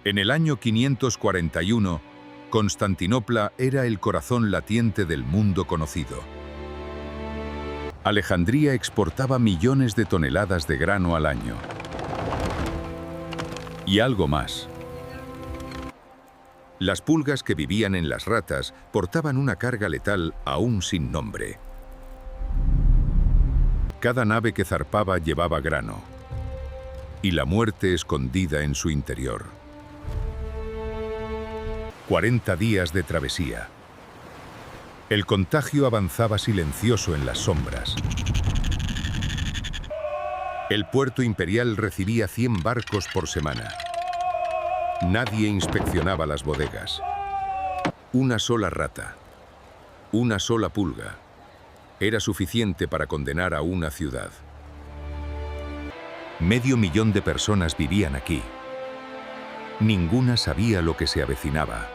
En el año 541, Constantinopla era el corazón latiente del mundo conocido. Alejandría exportaba millones de toneladas de grano al año. Y algo más. Las pulgas que vivían en las ratas portaban una carga letal aún sin nombre. Cada nave que zarpaba llevaba grano, y la muerte escondida en su interior. 40 días de travesía. El contagio avanzaba silencioso en las sombras. El puerto imperial recibía 100 barcos por semana. Nadie inspeccionaba las bodegas. Una sola rata, una sola pulga, era suficiente para condenar a una ciudad. 500.000 de personas vivían aquí. Ninguna sabía lo que se avecinaba.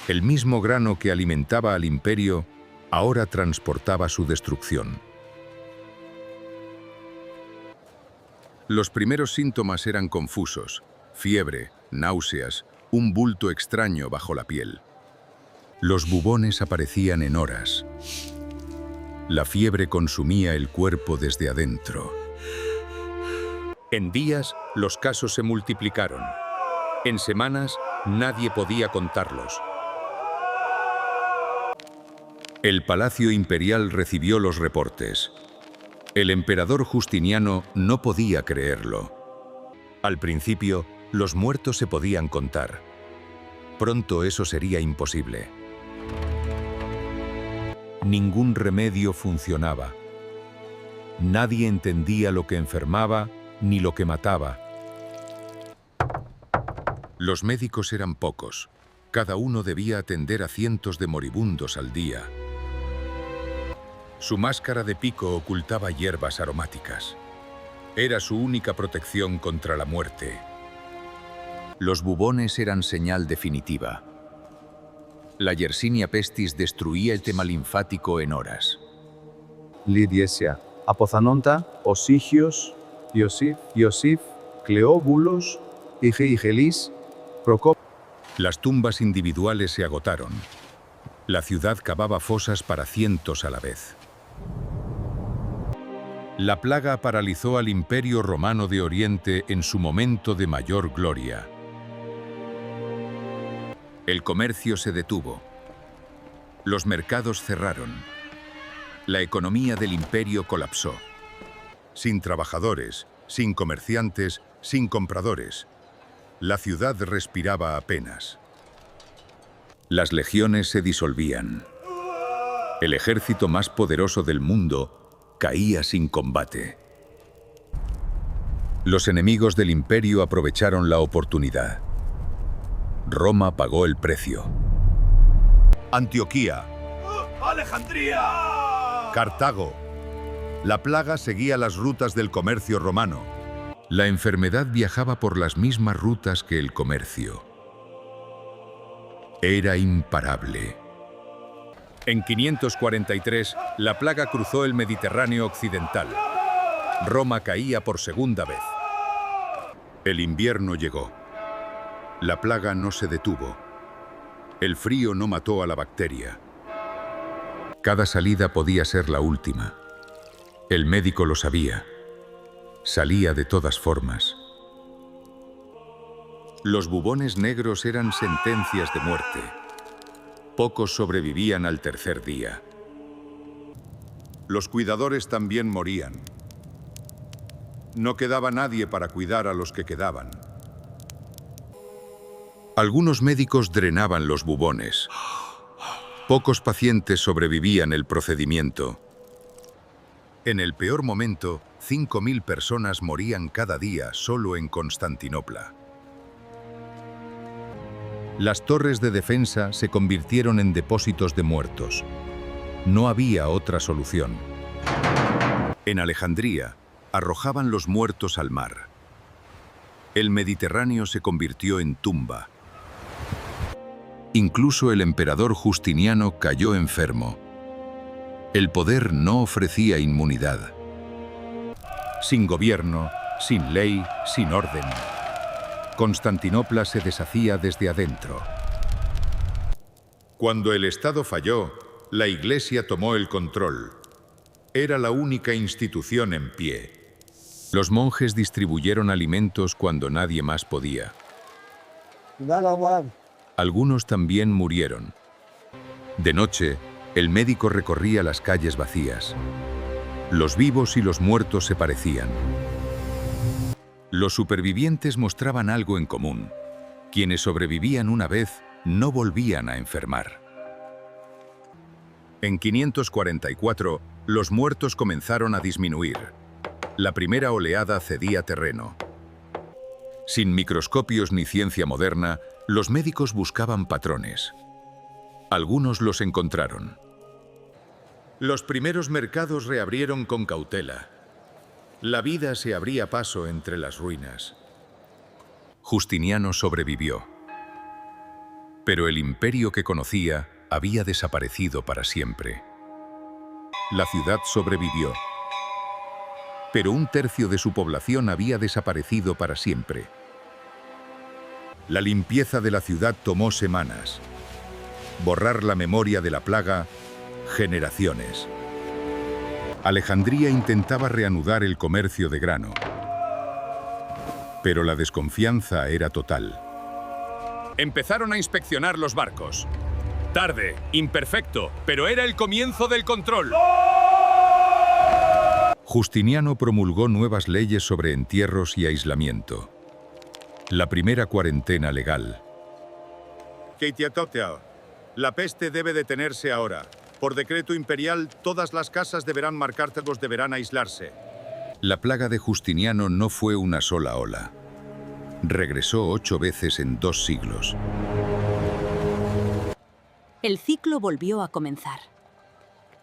El mismo grano que alimentaba al imperio, ahora transportaba su destrucción. Los primeros síntomas eran confusos: fiebre, náuseas, un bulto extraño bajo la piel. Los bubones aparecían en horas. La fiebre consumía el cuerpo desde adentro. En días, los casos se multiplicaron. En semanas, nadie podía contarlos. El Palacio Imperial recibió los reportes. El emperador Justiniano no podía creerlo. Al principio, los muertos se podían contar. Pronto eso sería imposible. Ningún remedio funcionaba. Nadie entendía lo que enfermaba ni lo que mataba. Los médicos eran pocos. Cada uno debía atender a cientos de moribundos al día. Su máscara de pico ocultaba hierbas aromáticas. Era su única protección contra la muerte. Los bubones eran señal definitiva. La Yersinia pestis destruía el tema linfático en horas. Lidiesia, Apoθανόντα, Οσίχιος, Ιωσήφ, Cleóbulos, Igelis, Procop. Las tumbas individuales se agotaron. La ciudad cavaba fosas para cientos a la vez. La plaga paralizó al Imperio Romano de Oriente en su momento de mayor gloria. El comercio se detuvo. Los mercados cerraron. La economía del imperio colapsó. Sin trabajadores, sin comerciantes, sin compradores. La ciudad respiraba apenas. Las legiones se disolvían. El ejército más poderoso del mundo caía sin combate. Los enemigos del imperio aprovecharon la oportunidad. Roma pagó el precio. Antioquía. ¡Alejandría! Cartago. La plaga seguía las rutas del comercio romano. La enfermedad viajaba por las mismas rutas que el comercio. Era imparable. En 543, la plaga cruzó el Mediterráneo occidental. Roma caía por segunda vez. El invierno llegó. La plaga no se detuvo. El frío no mató a la bacteria. Cada salida podía ser la última. El médico lo sabía. Salía de todas formas. Los bubones negros eran sentencias de muerte. Pocos sobrevivían al tercer día. Los cuidadores también morían. No quedaba nadie para cuidar a los que quedaban. Algunos médicos drenaban los bubones. Pocos pacientes sobrevivían el procedimiento. En el peor momento, 5.000 personas morían cada día solo en Constantinopla. Las torres de defensa se convirtieron en depósitos de muertos. No había otra solución. En Alejandría, arrojaban los muertos al mar. El Mediterráneo se convirtió en tumba. Incluso el emperador Justiniano cayó enfermo. El poder no ofrecía inmunidad. Sin gobierno, sin ley, sin orden. Constantinopla se deshacía desde adentro. Cuando el Estado falló, la Iglesia tomó el control. Era la única institución en pie. Los monjes distribuyeron alimentos cuando nadie más podía. Algunos también murieron. De noche, el médico recorría las calles vacías. Los vivos y los muertos se parecían. Los supervivientes mostraban algo en común. Quienes sobrevivían una vez no volvían a enfermar. En 544, los muertos comenzaron a disminuir. La primera oleada cedía terreno. Sin microscopios ni ciencia moderna, los médicos buscaban patrones. Algunos los encontraron. Los primeros mercados reabrieron con cautela. La vida se abría paso entre las ruinas. Justiniano sobrevivió. Pero el imperio que conocía había desaparecido para siempre. La ciudad sobrevivió. Pero un tercio de su población había desaparecido para siempre. La limpieza de la ciudad tomó semanas. Borrar la memoria de la plaga, generaciones. Alejandría intentaba reanudar el comercio de grano. Pero la desconfianza era total. Empezaron a inspeccionar los barcos. Tarde, imperfecto, pero era el comienzo del control. Justiniano promulgó nuevas leyes sobre entierros y aislamiento. La primera cuarentena legal. La peste debe detenerse ahora. Por decreto imperial, todas las casas deberán marcárselos, deberán aislarse. La plaga de Justiniano no fue una sola ola. Regresó 8 veces en 2 siglos. El ciclo volvió a comenzar.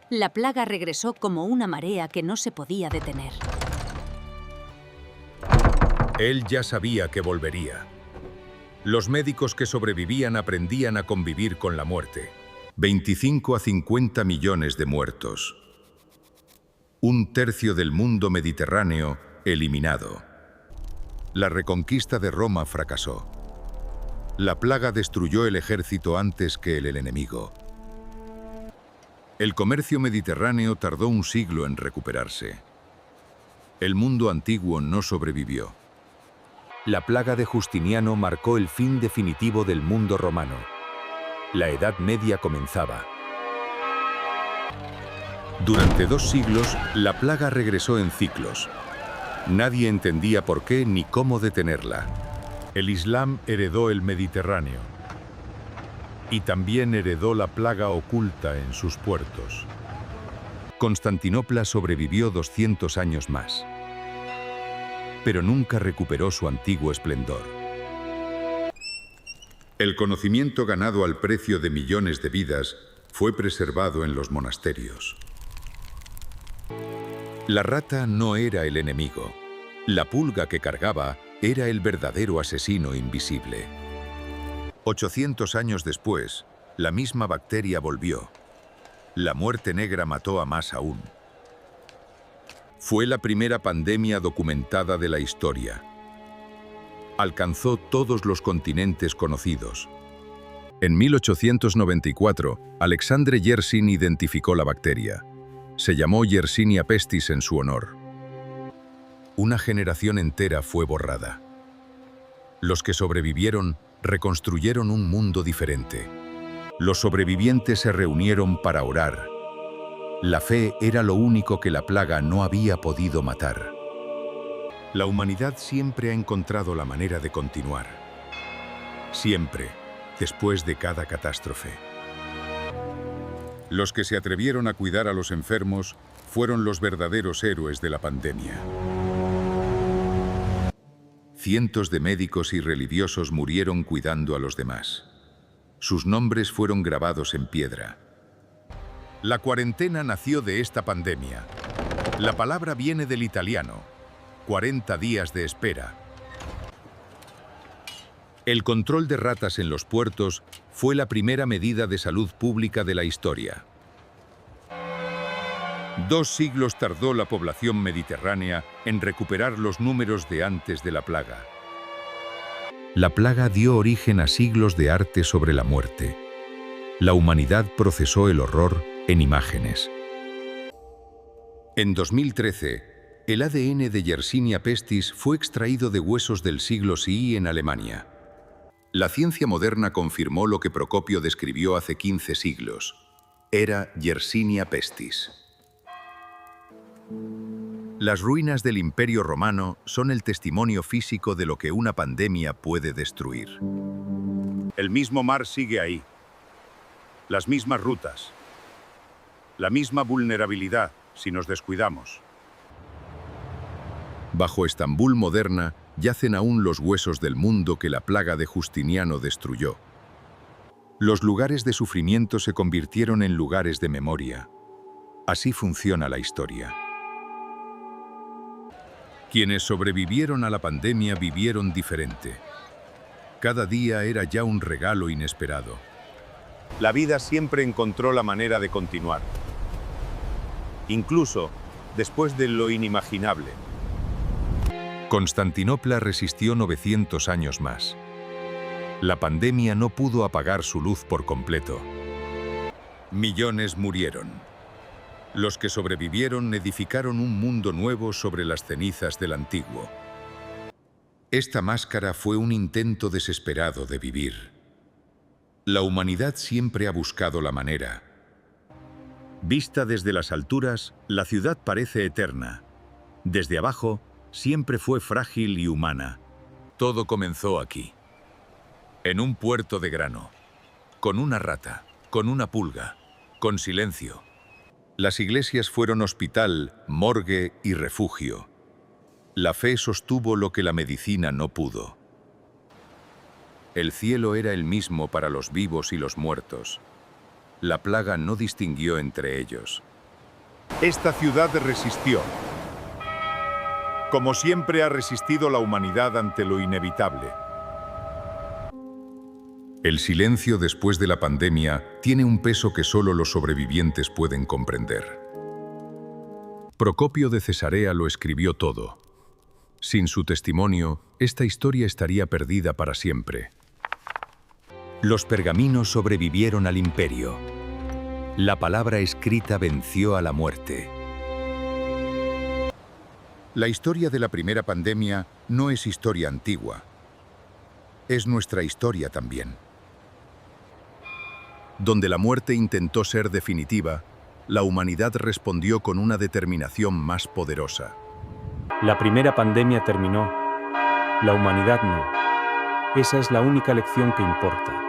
La plaga regresó como una marea que no se podía detener. Él ya sabía que volvería. Los médicos que sobrevivían aprendían a convivir con la muerte. 25 a 50 millones de muertos. Un tercio del mundo mediterráneo eliminado. La reconquista de Roma fracasó. La plaga destruyó el ejército antes que el enemigo. El comercio mediterráneo tardó un siglo en recuperarse. El mundo antiguo no sobrevivió. La plaga de Justiniano marcó el fin definitivo del mundo romano. La Edad Media comenzaba. Durante 2 siglos, la plaga regresó en ciclos. Nadie entendía por qué ni cómo detenerla. El Islam heredó el Mediterráneo. Y también heredó la plaga oculta en sus puertos. Constantinopla sobrevivió 200 años más. Pero nunca recuperó su antiguo esplendor. El conocimiento ganado al precio de millones de vidas fue preservado en los monasterios. La rata no era el enemigo. La pulga que cargaba era el verdadero asesino invisible. 800 años después, la misma bacteria volvió. La muerte negra mató a más aún. Fue la primera pandemia documentada de la historia. Alcanzó todos los continentes conocidos. En 1894, Alexandre Yersin identificó la bacteria. Se llamó Yersinia pestis en su honor. Una generación entera fue borrada. Los que sobrevivieron reconstruyeron un mundo diferente. Los sobrevivientes se reunieron para orar. La fe era lo único que la plaga no había podido matar. La humanidad siempre ha encontrado la manera de continuar. Siempre, después de cada catástrofe. Los que se atrevieron a cuidar a los enfermos fueron los verdaderos héroes de la pandemia. Cientos de médicos y religiosos murieron cuidando a los demás. Sus nombres fueron grabados en piedra. La cuarentena nació de esta pandemia. La palabra viene del italiano. 40 días de espera. El control de ratas en los puertos fue la primera medida de salud pública de la historia. 2 siglos tardó la población mediterránea en recuperar los números de antes de la plaga. La plaga dio origen a siglos de arte sobre la muerte. La humanidad procesó el horror en imágenes. En 2013, el ADN de Yersinia pestis fue extraído de huesos del siglo VI en Alemania. La ciencia moderna confirmó lo que Procopio describió hace 15 siglos. Era Yersinia pestis. Las ruinas del Imperio Romano son el testimonio físico de lo que una pandemia puede destruir. El mismo mar sigue ahí. Las mismas rutas. La misma vulnerabilidad si nos descuidamos. Bajo Estambul moderna yacen aún los huesos del mundo que la plaga de Justiniano destruyó. Los lugares de sufrimiento se convirtieron en lugares de memoria. Así funciona la historia. Quienes sobrevivieron a la pandemia vivieron diferente. Cada día era ya un regalo inesperado. La vida siempre encontró la manera de continuar. Incluso después de lo inimaginable. Constantinopla resistió 900 años más. La pandemia no pudo apagar su luz por completo. Millones murieron. Los que sobrevivieron edificaron un mundo nuevo sobre las cenizas del antiguo. Esta máscara fue un intento desesperado de vivir. La humanidad siempre ha buscado la manera. Vista desde las alturas, la ciudad parece eterna. Desde abajo, siempre fue frágil y humana. Todo comenzó aquí, en un puerto de grano, con una rata, con una pulga, con silencio. Las iglesias fueron hospital, morgue y refugio. La fe sostuvo lo que la medicina no pudo. El cielo era el mismo para los vivos y los muertos. La plaga no distinguió entre ellos. Esta ciudad resistió. Como siempre ha resistido la humanidad ante lo inevitable. El silencio después de la pandemia tiene un peso que solo los sobrevivientes pueden comprender. Procopio de Cesarea lo escribió todo. Sin su testimonio, esta historia estaría perdida para siempre. Los pergaminos sobrevivieron al imperio. La palabra escrita venció a la muerte. La historia de la primera pandemia no es historia antigua. Es nuestra historia también. Donde la muerte intentó ser definitiva, la humanidad respondió con una determinación más poderosa. La primera pandemia terminó. La humanidad no. Esa es la única lección que importa.